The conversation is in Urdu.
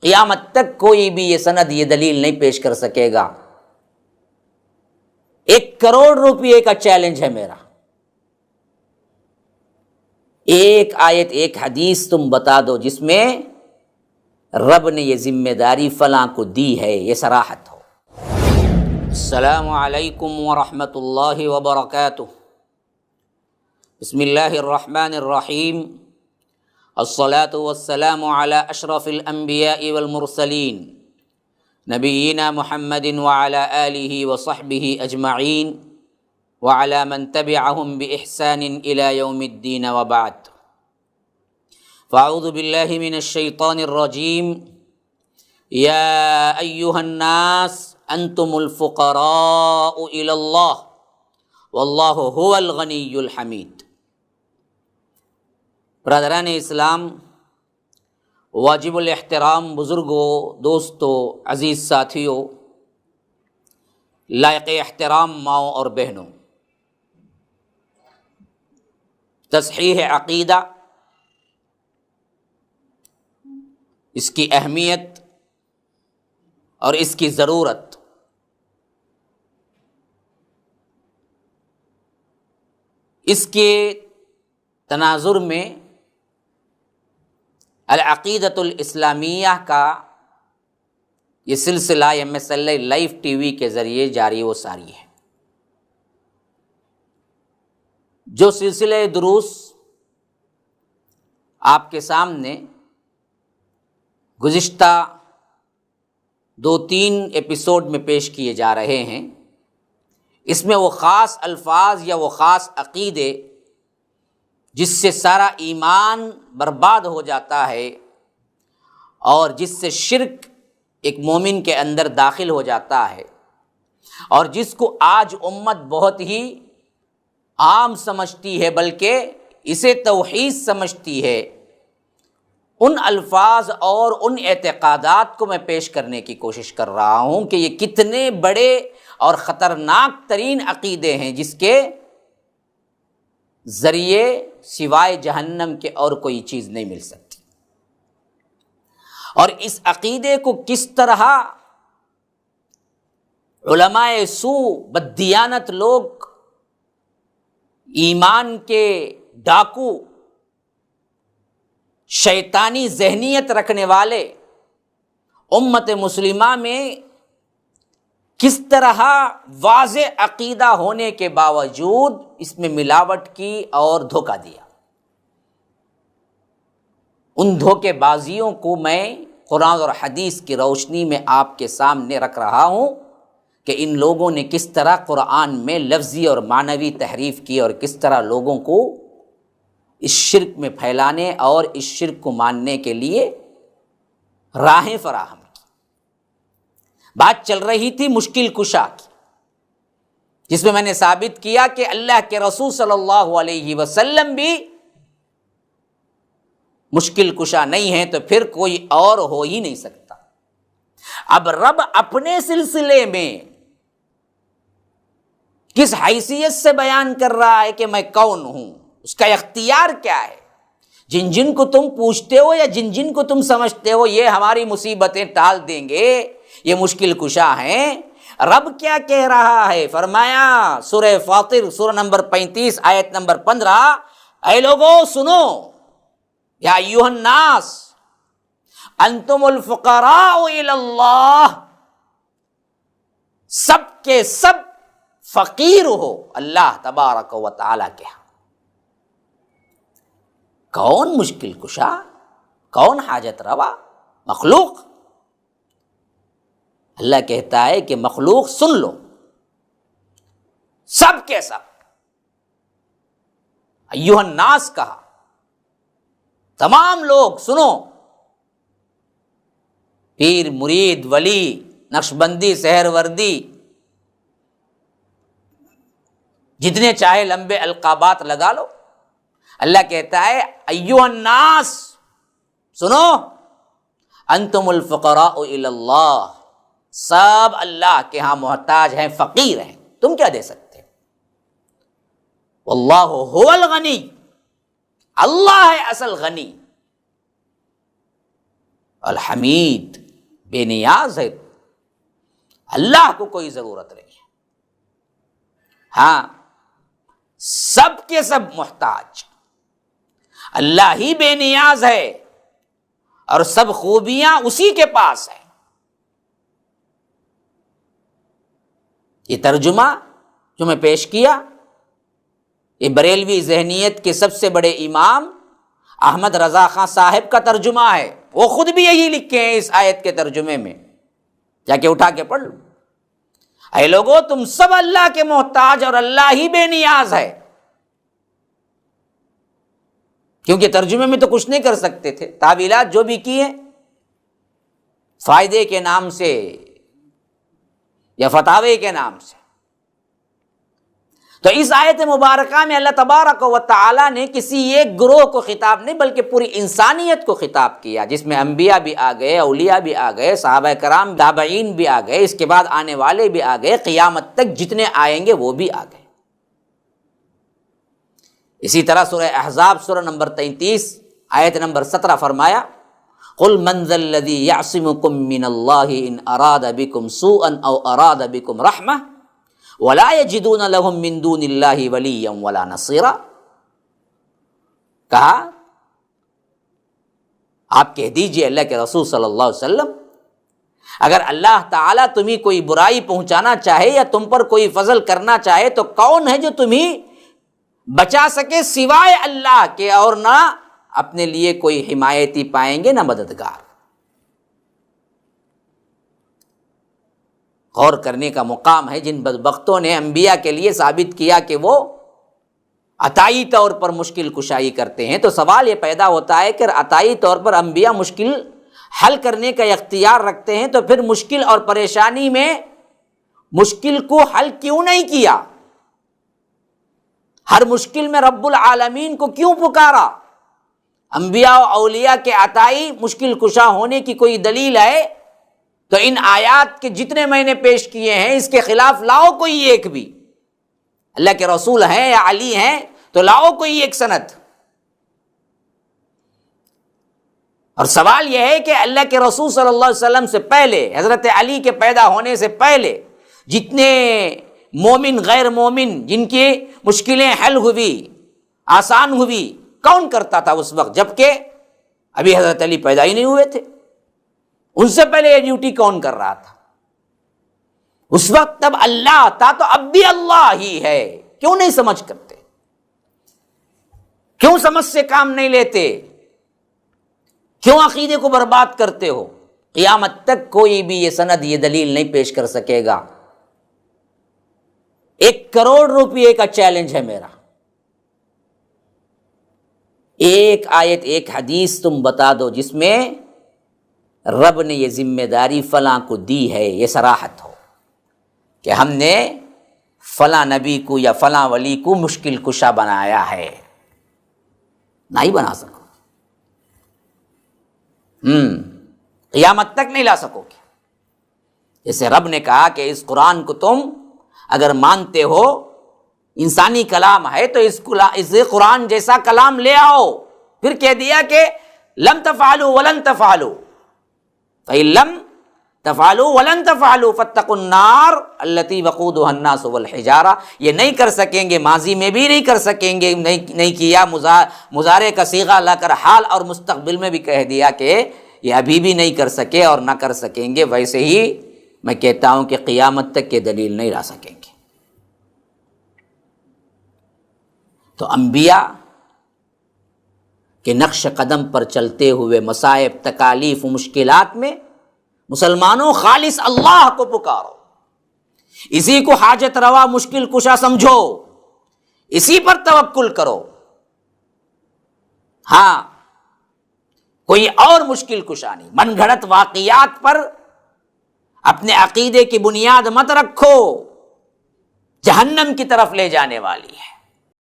قیامت تک کوئی بھی یہ سند یہ دلیل نہیں پیش کر سکے گا۔ 1 کروڑ روپے کا چیلنج ہے میرا، ایک آیت ایک حدیث تم بتا دو جس میں رب نے یہ ذمہ داری فلاں کو دی ہے، یہ صراحت ہو۔ السلام علیکم ورحمۃ اللہ وبرکاتہ۔ بسم اللہ الرحمن الرحیم، الصلاۃ والسلام علی اشرف الانبیاء والمرسلین نبینا محمد وعلی آلہ وصحبہ اجمعین وعلی من تبعہم بإحسان الی یوم الدین وبعد۔ فاعوذ باللہ من الشیطان الرجیم، یا ایہا الناس انتم الفقراء الی اللہ واللہ هو الغنی الحمید۔ برادران اسلام، واجب الاحترام بزرگوں، دوستوں، عزیز ساتھیوں، لائق احترام ماؤں اور بہنوں، تصحیح عقیدہ، اس کی اہمیت اور اس کی ضرورت اس کے تناظر میں العقیدۃ الاسلامیہ کا یہ سلسلہ MSLA لائف ٹی وی کے ذریعے جاری و ساری ہے۔ جو سلسلہ دروس آپ کے سامنے گزشتہ 2-3 ایپیسوڈ میں پیش کیے جا رہے ہیں، اس میں وہ خاص الفاظ یا وہ خاص عقیدے جس سے سارا ایمان برباد ہو جاتا ہے اور جس سے شرک ایک مومن کے اندر داخل ہو جاتا ہے، اور جس کو آج امت بہت ہی عام سمجھتی ہے بلکہ اسے توحید سمجھتی ہے، ان الفاظ اور ان اعتقادات کو میں پیش کرنے کی کوشش کر رہا ہوں کہ یہ کتنے بڑے اور خطرناک ترین عقیدے ہیں جس کے ذریعے سوائے جہنم کے اور کوئی چیز نہیں مل سکتی، اور اس عقیدے کو کس طرح علماء سو، بددیانت لوگ، ایمان کے ڈاکو، شیطانی ذہنیت رکھنے والے امت مسلمہ میں کس طرح واضح عقیدہ ہونے کے باوجود اس میں ملاوٹ کی اور دھوکہ دیا، ان دھوکے بازیوں کو میں قرآن اور حدیث کی روشنی میں آپ کے سامنے رکھ رہا ہوں کہ ان لوگوں نے کس طرح قرآن میں لفظی اور معنوی تحریف کی اور کس طرح لوگوں کو اس شرک میں پھیلانے اور اس شرک کو ماننے کے لیے راہیں فراہم کی۔ بات چل رہی تھی مشکل کشا کی، جس میں نے ثابت کیا کہ اللہ کے رسول صلی اللہ علیہ وسلم بھی مشکل کشا نہیں ہے تو پھر کوئی اور ہو ہی نہیں سکتا۔ اب رب اپنے سلسلے میں کس حیثیت سے بیان کر رہا ہے کہ میں کون ہوں، اس کا اختیار کیا ہے؟ جن جن کو تم پوچھتے ہو یا جن جن کو تم سمجھتے ہو یہ ہماری مصیبتیں ٹال دیں گے، یہ مشکل کشا ہیں، رب کیا کہہ رہا ہے؟ فرمایا سورہ فاطر سورہ نمبر 35 آیت نمبر 15، اے لوگو سنو، یا ایھا الناس انتم الفقراء الی اللہ، سب کے سب فقیر ہو اللہ تبارک و تعالی کے ہاں۔ کون مشکل کشا، کون حاجت روا؟ مخلوق۔ اللہ کہتا ہے کہ مخلوق سن لو، سب کے سب، ایھا الناس کہا، تمام لوگ سنو، پیر، مرید، ولی، نقشبندی، سہروردی، جتنے چاہے لمبے القابات لگا لو، اللہ کہتا ہے ایھا الناس سنو، انتم الفقراء الی اللہ، سب اللہ کے ہاں محتاج ہیں، فقیر ہیں، تم کیا دے سکتے؟ واللہ هو الغنی، اللہ ہے اصل غنی، الحمید، بے نیاز ہے، اللہ کو کوئی ضرورت نہیں ہے، ہاں سب کے سب محتاج، اللہ ہی بے نیاز ہے اور سب خوبیاں اسی کے پاس ہیں۔ یہ ترجمہ جو میں پیش کیا یہ بریلوی ذہنیت کے سب سے بڑے امام احمد رضا خان صاحب کا ترجمہ ہے، وہ خود بھی یہی لکھے ہیں اس آیت کے ترجمے میں، جا کے اٹھا کے پڑھ لو۔ اے لوگو تم سب اللہ کے محتاج اور اللہ ہی بے نیاز ہے، کیونکہ ترجمے میں تو کچھ نہیں کر سکتے تھے، تعویلات جو بھی کی ہیں فائدے کے نام سے یا فتاوے کے نام سے۔ تو اس آیت مبارکہ میں اللہ تبارک و تعالی نے کسی ایک گروہ کو خطاب نہیں بلکہ پوری انسانیت کو خطاب کیا، جس میں انبیاء بھی آ گئے، اولیاء بھی آ گئے، صحابہ کرام تابعین بھی آ گئے، اس کے بعد آنے والے بھی آ گئے، قیامت تک جتنے آئیں گے وہ بھی آ گئے۔ اسی طرح سورہ احزاب سورہ نمبر 33 آیت نمبر 17 فرمایا قل من ذا الذی یعصمکم من اللہ ان اراد بکم سوءا او اراد بکم رحمہ ولا یجدون لهم من دون اللہ ولیا ولا نصیرا۔ کہا آپ کہہ دیجئے اللہ کے رسول صلی اللہ علیہ وسلم، اگر اللہ تعالیٰ تمہیں کوئی برائی پہنچانا چاہے یا تم پر کوئی فضل کرنا چاہے تو کون ہے جو تمہیں بچا سکے سوائے اللہ کے، اور نہ اپنے لیے کوئی حمایتی پائیں گے نہ مددگار۔ غور کرنے کا مقام ہے جن بدبختوں نے انبیاء کے لیے ثابت کیا کہ وہ عطائی طور پر مشکل کشائی کرتے ہیں، تو سوال یہ پیدا ہوتا ہے کہ عطائی طور پر انبیاء مشکل حل کرنے کا اختیار رکھتے ہیں تو پھر مشکل اور پریشانی میں مشکل کو حل کیوں نہیں کیا؟ ہر مشکل میں رب العالمین کو کیوں پکارا؟ انبیاء و اولیاء کے عطائی مشکل کشا ہونے کی کوئی دلیل ہے تو ان آیات کے جتنے میں نے پیش کیے ہیں اس کے خلاف لاؤ کوئی ایک بھی، اللہ کے رسول ہیں یا علی ہیں تو لاؤ کوئی ایک سند۔ اور سوال یہ ہے کہ اللہ کے رسول صلی اللہ علیہ وسلم سے پہلے، حضرت علی کے پیدا ہونے سے پہلے جتنے مومن غیر مومن جن کی مشکلیں حل ہوئی، آسان ہوئی، کون کرتا تھا اس وقت جبکہ ابھی حضرت علی پیدا ہی نہیں ہوئے تھے؟ ان سے پہلے یہ ڈیوٹی کون کر رہا تھا؟ اس وقت تب اللہ تھا تو اب بھی اللہ ہی ہے۔ کیوں نہیں سمجھ کرتے؟ کیوں سمجھ سے کام نہیں لیتے؟ کیوں عقیدے کو برباد کرتے ہو؟ قیامت تک کوئی بھی یہ سند یہ دلیل نہیں پیش کر سکے گا۔ 1 کروڑ روپے کا چیلنج ہے میرا، ایک آیت ایک حدیث تم بتا دو جس میں رب نے یہ ذمہ داری فلاں کو دی ہے، یہ صراحت ہو کہ ہم نے فلاں نبی کو یا فلاں ولی کو مشکل کشا بنایا ہے۔ نہیں بنا سکو، قیامت تک نہیں لا سکو گے۔ جیسے رب نے کہا کہ اس قرآن کو تم اگر مانتے ہو انسانی کلام ہے تو اس قرآن جیسا کلام لے آؤ، پھر کہہ دیا کہ لم تفعلوا ولن تفعلوا فإن لم تفعلوا ولن تفعلوا فاتقوا النار التي وقودها الناس والحجارہ۔ یہ نہیں کر سکیں گے، ماضی میں بھی نہیں کر سکیں گے، نہیں کیا، مضارع کا صیغہ لا کر حال اور مستقبل میں بھی کہہ دیا کہ یہ ابھی بھی نہیں کر سکے اور نہ کر سکیں گے، ویسے ہی میں کہتا ہوں کہ قیامت تک یہ دلیل نہیں لا سکیں گے۔ تو انبیاء کہ نقش قدم پر چلتے ہوئے مصائب، تکالیف و مشکلات میں مسلمانوں خالص اللہ کو پکارو، اسی کو حاجت روا مشکل کشا سمجھو، اسی پر توکل کرو۔ ہاں کوئی اور مشکل کشا نہیں، من گھڑت واقعات پر اپنے عقیدے کی بنیاد مت رکھو، جہنم کی طرف لے جانے والی ہے۔